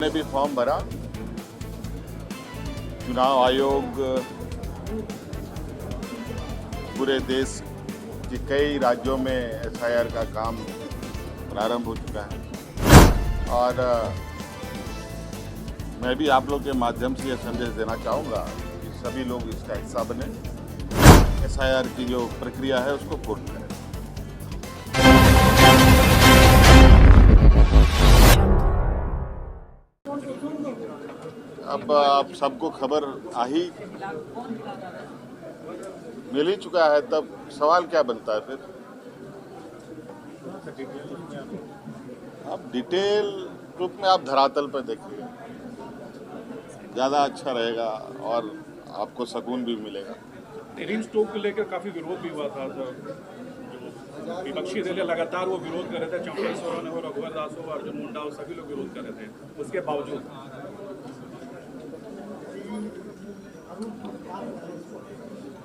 ने भी फॉर्म भरा। चुनाव आयोग पूरे देश के कई राज्यों में एसआईआर का काम प्रारंभ हो चुका है और मैं भी आप लोग के माध्यम से यह संदेश देना चाहूँगा कि सभी लोग इसका हिस्सा बने, एसआईआर की जो प्रक्रिया है उसको पूर्ण करें। अब आप सबको खबर आ ही मिल ही चुका है, तब सवाल क्या बनता है फिर? आप डिटेल रूप में आप धरातल पर देखिए, ज़्यादा अच्छा रहेगा और आपको सुकून भी मिलेगा। टेरिंग स्टोक को लेकर काफी विरोध भी हुआ था, जो विपक्षी दल लगातार वो विरोध कर रहे थे। चंपा सोरेन हो, रघुवर दास हो, अर्जुन मुंडा हो, सभी लोग विरोध कर रहे थे। उसके बावजूद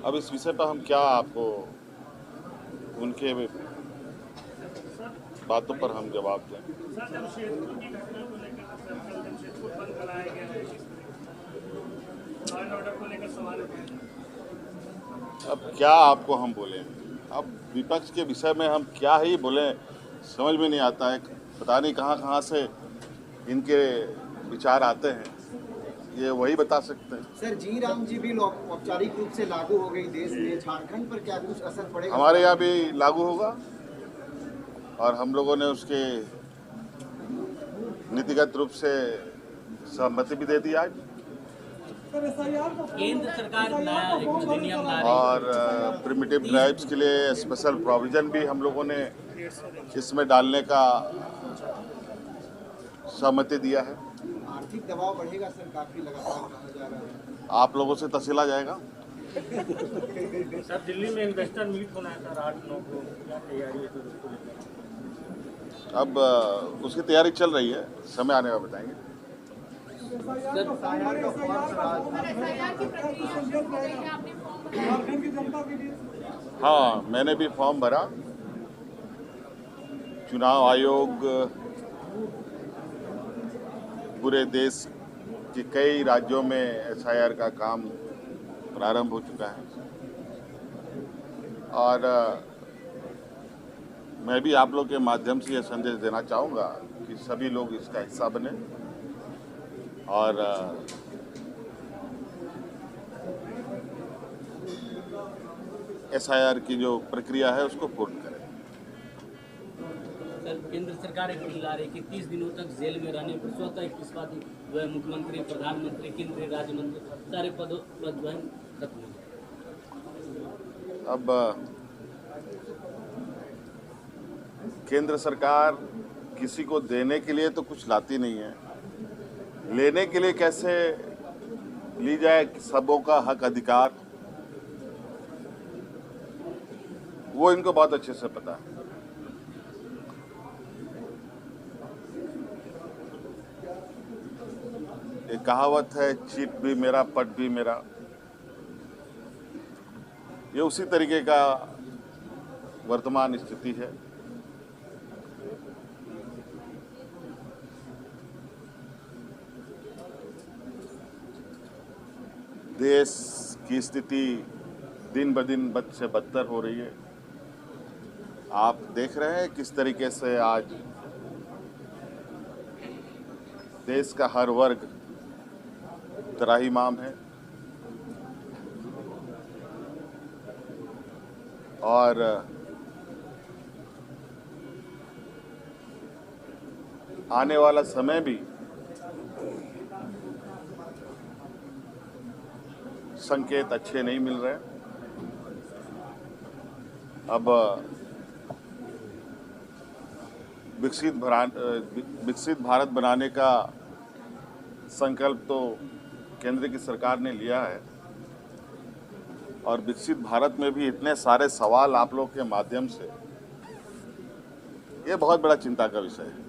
अब इस विषय पर हम क्या आपको उनके बातों पर हम जवाब दें? अब क्या आपको हम बोलें? अब विपक्ष के विषय में हम क्या ही बोलें, समझ में नहीं आता है। पता नहीं कहाँ से इनके विचार आते हैं, ये वही बता सकते हैं। सर, जी राम जी बिल औपचारिक रूप से लागू हो गई देश में, झारखंड पर क्या कुछ असर पड़ेगा? हमारे यहाँ भी लागू होगा और हम लोगों ने उसके नीतिगत रूप से सहमति भी दे दी आज। केंद्र सरकार नया अधिनियम ला रही है और प्रिमिटिव ट्राइब्स के लिए स्पेशल प्रोविजन भी हम लोगों ने इसमें डालने का सहमति दिया है। आर्थिक दबाव बढ़ेगा सर, काफी लगातार कहा जा रहा है। आप लोगों से तसीला जाएगा। सर, दिल्ली में इन्वेस्टर मीट होना है सर 8-9 को, क्या तैयारी है सर उसको लेकर? अब उसकी तैयारी चल रही है, समय आने में बताएंगे। हाँ, मैंने भी फॉर्म भरा। चुनाव आयोग पूरे देश के कई राज्यों में एसआईआर का काम प्रारंभ हो चुका है और मैं भी आप लोग के माध्यम से यह संदेश देना चाहूँगा कि सभी लोग इसका हिस्सा बने और एसआईआर की जो प्रक्रिया है उसको पूर्ण करें। सर, केंद्र सरकार एक बिल ला रही है कि 30 दिनों तक जेल में रहने पर स्वतः इस्तीफा जो है मुख्यमंत्री, प्रधानमंत्री, केंद्रीय राज्य मंत्री सारे पद जो है खत्म हो जाए। अब केंद्र सरकार किसी को देने के लिए तो कुछ लाती नहीं है, लेने के लिए कैसे ली जाए सबों का हक अधिकार, वो इनको बहुत अच्छे से पता है। एक कहावत है, चीट भी मेरा पट भी मेरा। ये उसी तरीके का वर्तमान स्थिति है। देश की स्थिति दिन ब दिन बद से बदतर हो रही है। आप देख रहे हैं किस तरीके से आज देश का हर वर्ग त्राहिमाम है और आने वाला समय भी संकेत अच्छे नहीं मिल रहे। अब विकसित भारत बनाने का संकल्प तो केंद्र की सरकार ने लिया है और विकसित भारत में भी इतने सारे सवाल आप लोग के माध्यम से, ये बहुत बड़ा चिंता का विषय है।